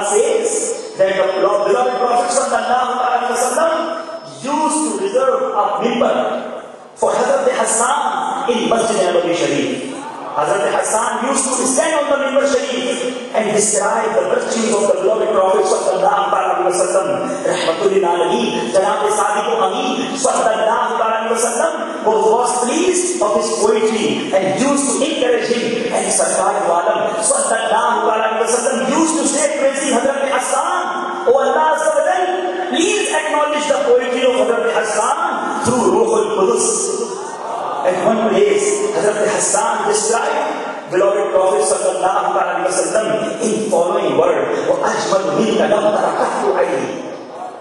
says that the beloved Prophet sallallahu alaihi wasallam used to reserve a minbar for Hazrat Hassan in Masjid Nabawi Sharif. Hazrat Hassan used to stand on the minbar Sharif and describe the virtues of the beloved Prophet sallallahu alaihi wasallam. Rahmatul Alamin, Janab Sadiq Amin sallallahu alaihi wasallam was pleased of his poetry and used to encourage him, and Sarkar Alam sallallahu alaihi wasallam used to say praising Hazrat Hassan, "O Allah Azza wa Jalla, please acknowledge the poetry of Hazrat Hassan through Ruhul Qudus." At one place, Hazrat Hassan described beloved Prophet sallallahu alaihi wasallam in following word: "وَأَجْمَلُ مِنْكَ لَمْ تَرَكَتُ عَيْنِي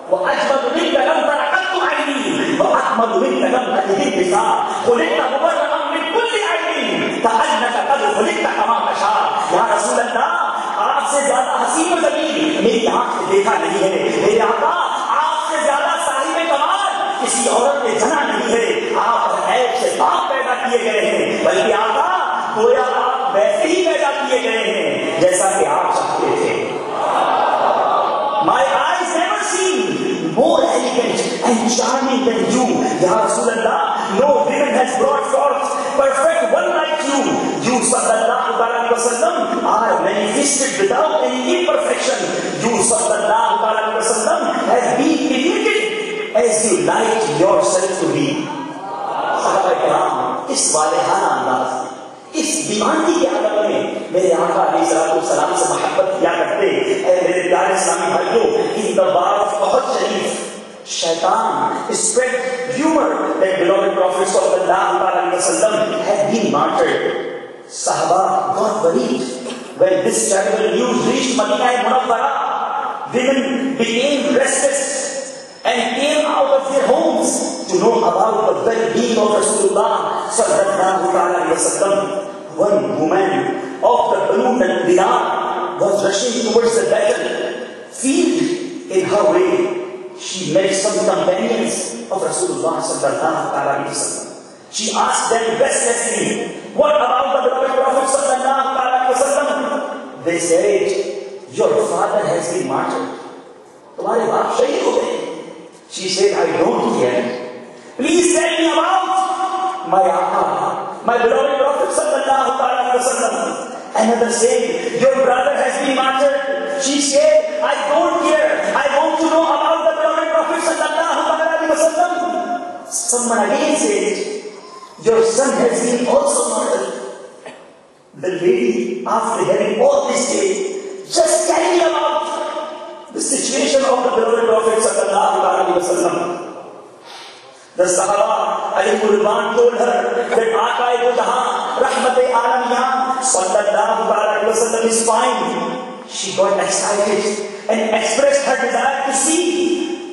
وَأَجْمَلُ مِنْكَ لَمْ تَرَكَتُ عَيْنِي وَأَكْمَلُ مِنْكَ لَمْ تَلِدِ النِّسَاءُ خُلِقْتَ مُبَرَّأً مِنْ كُلِّ عَيْبٍ كَأَنَّكَ قَدْ خُلِقْتَ كَمَا تَشَاءُ." یا رسول اللہ، آپ سے زیادہ حسین و جمیل میری آنکھ نے دیکھا نہیں ہے. میرے آقا، آپ سے زیادہ صاحب کمال کسی عورت نے جنا نہیں ہے. آپ عیب سے پاک پیدا کیے گئے ہیں، بلکہ آقا گویا آپ ویسے ہی پیدا کیے گئے ہیں جیسا کہ آپ چاہتے تھے. My eyes never seen more elegant and charming than you. Ya Rasulullah, no woman has brought forth perfect one like you. You sallallahu alaihi wasallam are manifested without any imperfection. You sallallahu alaihi wasallam has been created as you like yourself to be. صحابہ کرام اس والہانہ انداز، اس دیوانگی کے عالم میں میرے آقا علیہ السلام سے محبت کیا کرتے. اے میرے پیارے اسلامی بھائیوں، ان دربار بہت شریف شیطان spread rumor that beloved Prophet sallallahu alaihi wasallam had been martyred. Sahaba got worried when this terrible news reached Madinah Munawwara. Women became restless and came out of their homes to know about the well-being of Rasulullah sallallahu alaihi wasallam. One woman of the Banu Dinar was rushing towards the battlefield. In her way, she met some companions of Rasulullah sallallahu alaihi wasallam. She asked them restlessly, "What about the beloved Prophet sallallahu alaihi wasallam?" They said, "Your father has been martyred. Tumhare baap shaheed ho gaye." She said, "I don't care. Please tell me about my Aqa, my beloved Prophet sallallahu alaihi wasallam." Another said, "Your brother has been martyred." She said, "I don't care. I want to know about the beloved Prophet sallallahu alaihi wasallam." Someone again said, "Your son has been also murdered." The lady, after hearing all this, said, "Just tell me about the situation of the beloved Prophet sallallahu alaihi wasallam." The Sahaba alayhi Qurban told her that Aqae do jahan rahmat-e alamiyan sallallahu alaihi wasallam is fine. She got excited and expressed her desire to see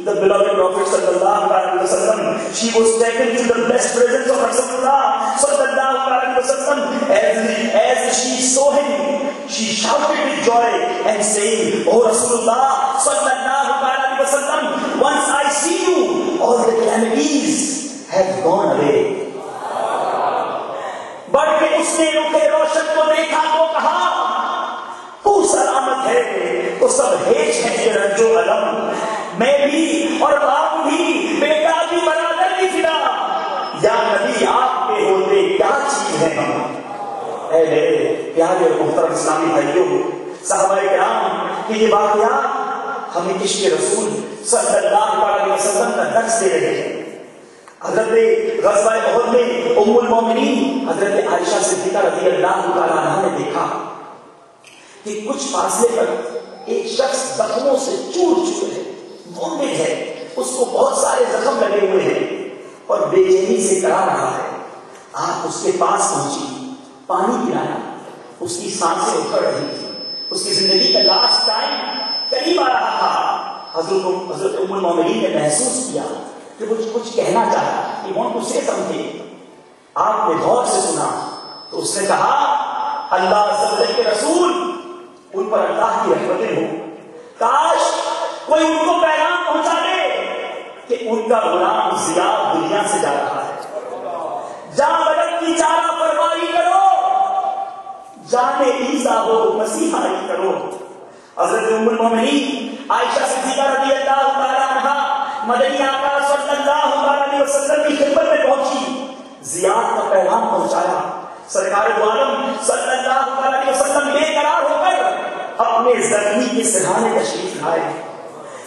the beloved Prophet sallallahu alaihi wasallam. She was taken to the blessed presence of Rasulullah sallallahu alaihi wasallam. As she saw him, she shouted with joy and saying, "O Rasulullah sallallahu alaihi wasallam, once I see you, all the calamities have gone away." بڑھ کے اس نے رخ روشن کو دیکھا تو کہا، "تو سلامت ہے، تو سب ہیچ ہے یہ رنج و علم، میں بھی اور باپ بھی، بیٹا بھی، برادر بھی فدا، یا نبی آپ کے ہوتے کیا چیز ہے ہم." اے میرے پیارے اور محترم اسلامی بھائیوں، صحابہ کرام کی یہ واقعات ہمیں عشق رسول صلی اللہ علیہ وسلم کا درس دے رہے ہیں. حضرت غزوہ احد میں ام المومنین حضرت عائشہ صدیقہ رضی اللہ تعالیٰ عنہا نے دیکھا کہ کچھ فاصلے پر ایک شخص زخموں سے چور چکے ہے، وونڈڈ ہے، اس کو بہت سارے زخم لگے ہوئے ہیں اور بے چینی سے کرا رہا ہے. آپ اس کے پاس پہنچی، پانی پلایا، اس کی سانسیں اکھڑ رہی تھی، اس کی زندگی کا لاسٹ ٹائم قریب آ رہا تھا. حضرت ام المومنین نے محسوس کیا کہ وہ کچھ کہنا چاہا، کہ وانٹ ٹو سے سم تھنگ. آپ نے غور سے سنا تو اس نے کہا، "اللہ عز و جل کے رسول، ان پر اللہ کی رحمتیں ہوں، کاش کوئی ان کو پیغام پہنچا دے کہ ان کا غلام زیاد دنیا سے جا رہا ہے. جان بدن کی چارہ پرواہی کرو، جانے عیسیٰ ہو مسیحائی کرو، حضرت ام المومنین عائشہ صدیقہ رضی اللہ تعالی عنہا مدنی آقا صلی اللہ علیہ وسلم کی خدمت میں پہنچی، زیاد کا پیغام پہنچایا۔ سرکار دو عالم صلی اللہ علیہ وسلم بے قرار ہو کر اپنے زخمی کے سرحانے تشریف لائے۔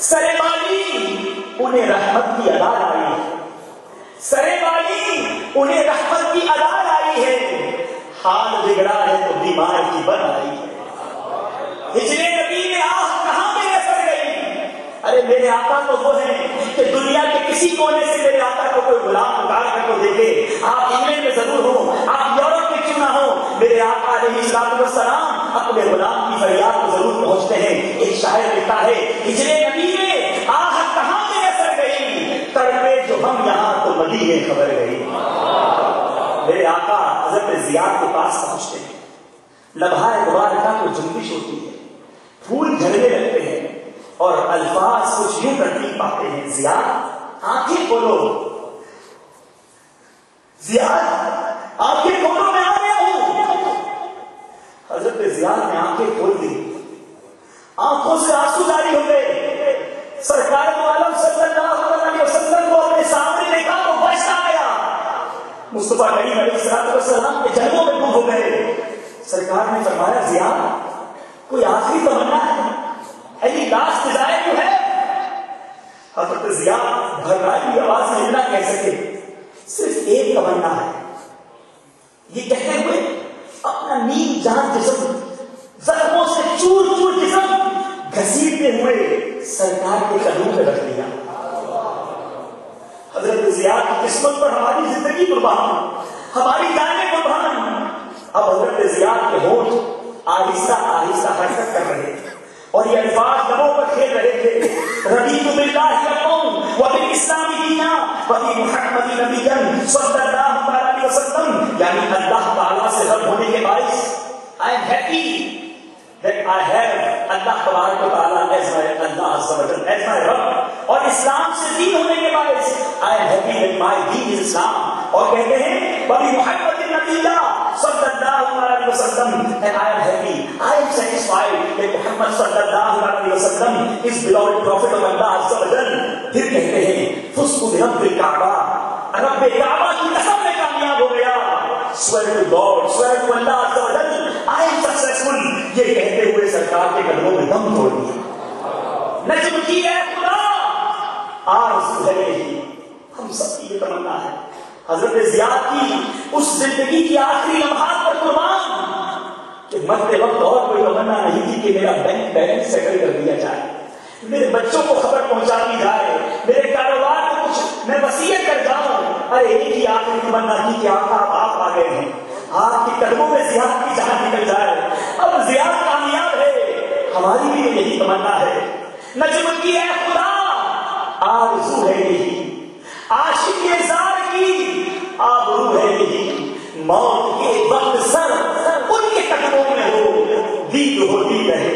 سرے والی انہیں رحمت کی ادا لائی ہے، سرے والی انہیں رحمت کی ادا لائی ہے، حال بگڑا ہے تو بیمار کی بن آئی ہے۔ ہجرے نبی میں آہ کہاں میں نسل گئی؟ ارے میرے آقا تو وہ ہیں کہ دنیا کے کسی کونے سے میرے آقا کو کوئی غلام پکار کر کو دیکھے، آپ انگلینڈ میں ضرور ہو، آپ یورپ میں کیوں نہ ہو، میرے آقا علیہ السلام اپنے غلام کی فریاد کو ضرور پہنچتے ہیں۔ ایک شاعر لکھتا ہے ہجرے نبی میں آہ کہاں میں نسل گئی، تڑپے جو ہم یہاں تو مدینے خبر گئی۔ میرے آقا حضرت زیاد کے پاس پہنچتے ہیں، لمحہ مبارکہ کو جنبش ہوتی ہے، پھول جھڑنے لگتے ہیں اور الفاظ کچھ یوں ترتیب پاتے ہیں، زیاد آنکھیں کھولو، زیاد آنکھیں کھولو، میں آ گیا ہوں۔ حضرت زیاد نے آنکھیں کھول دی، آنکھوں سے آنسو جاری ہو گئے۔ سرکار دو عالم صلی اللہ علیہ وسلم کو اپنے سامنے دیکھا تو بش آ گیا۔ مصطفیٰ کریم علیہ السلام کے جلووں میں ڈوب ہو گئے۔ سرکار نے فرمایا زیاد کوئی آخری تمنا ہے، اینی لاسٹ ڈیزائر جو ہے؟ حضرت زیاد گھبرائی ہوئی آواز میں نہ کہہ سکے، صرف ایک تمنا ہے۔ یہ کہتے ہوئے اپنا نیم جان جسم زخموں سے چور چور جسم گھسیٹتے ہوئے سرکار کے قدموں میں رکھ دیا۔ حضرت زیاد کی قسمت پر ہماری زندگی قربان، ہماری جانیں قربان۔ اب حضرت زیاد کے ہونٹ آہستہ آہستہ حرکت کر رہے تھے اور یہ الفاظ لبوں پر کھیل رہے تھے، رضیت باللہ ربا وبالاسلام دینا وبمحمد نبیا صلی اللہ علیہ وسلم، یعنی اللہ تعالیٰ سے رب ہونے کے باعث I am happy that I have اللہ تبارک و تعالیٰ as my اللہ عز و جل as my رب، اور اسلام سے دین ہونے کے باعث I am happy that my deen is اسلام۔ اور کہتے ہیں وبمحمد نبیا صلی اللہ علیہ وسلم and I am happy, I am satisfied that Muhammad صلی اللہ علیہ وسلم is beloved prophet of Allah عز و جل۔ پھر کہتے ہیں فزت برب الکعبہ، رب کعبہ کی قسم میں کامیاب ہو گیا۔ swear to God, swear to Allah عز و جل I am successful۔ یہ کہتے ہوئے سرکار کے قدموں میں دم توڑ دیا۔ نجم کی اے خدا آرزو ہے یہی، ہم سب کی یہ تمنا ہے، حضرت زیاد کی اس زندگی کی آخری لمحات پر قربان کہ مرتے وقت اور کوئی تمنا نہیں تھی کہ میرا بینک بیلنس سیٹل کر دیا جائے، میرے بچوں کو خبر پہنچا دی جائے، میرے کاروبار کو کچھ میں وصیت کر جاؤں۔ ارے ایک ہی آخری تمنا تھی کہ آقا آپ آ گئے ہیں، آپ کے قدموں میں زیاد کی جان نکل جائے، اب زیاد کامیاب ہے، ہماری بھی یہی تمنا ہے۔ نجم کی اے خدا آرزو ہے یہی، عاشق زار کی آبرو ہے یہی، موت کے وقت سر ان کے قدموں میں ہو، دید ہوتی رہے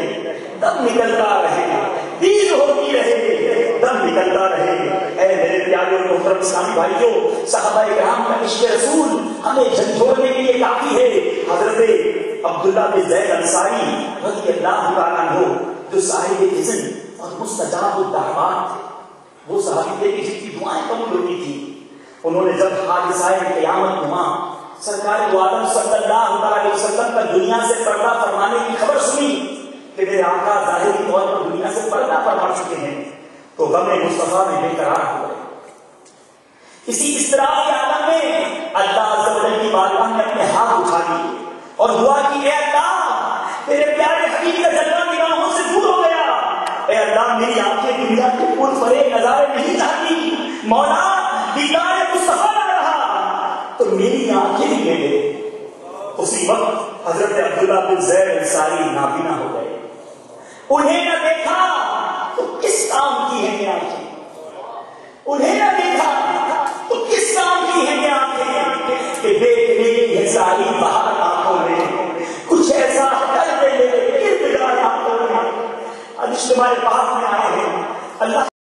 دم نکلتا رہے، دید ہوتی رہے دم نکلتا رہے۔ اے میرے پیارے اور محترم اسلامی بھائیوں، صحابہ کرام کا عشق رسول ہمیں جھنجھوڑنے کے لیے کافی ہے۔ حضرت عبداللہ بن زید انصاری رضی اللہ تعالیٰ عنہ جو صاحب اذن اور مستجاب الدعوات تھے، وہ صحابی تھے کہ جن کی دعائیں قبول ہوتی تھی۔ انہوں نے جب حادثہ قیامت نما سرکار دو عالم صلی اللہ علیہ وسلم کا دنیا سے پردہ فرمانے کی خبر سنی کہ میرے آقا ظاہری طور پر دنیا سے پردہ فرما چکے ہیں، تو غم مصطفیٰ میں بے قرار ہو گئے۔ اسی اضطراب کے عالم میں اللہ عز و جل کی بارگاہ میں اپنے ہاتھ اٹھا لیے اور دعا کی، اے اللہ تیرے پیارے حبیب کا جلوہ نگاہوں سے دور ہو گیا، اے اللہ میری آنکھیں دنیا کے پور فریب نظارے نہیں چاہتی، مولا دیدار مصطفیٰ نہ رہا تو میری آنکھیں بھی لے لے۔ اسی وقت حضرت عبداللہ بن زید انصاری نابینا ہو گئے، انہیں نہ دیکھا تو کس کام کی ہے یہ آنکھیں، انہیں نہ دیکھا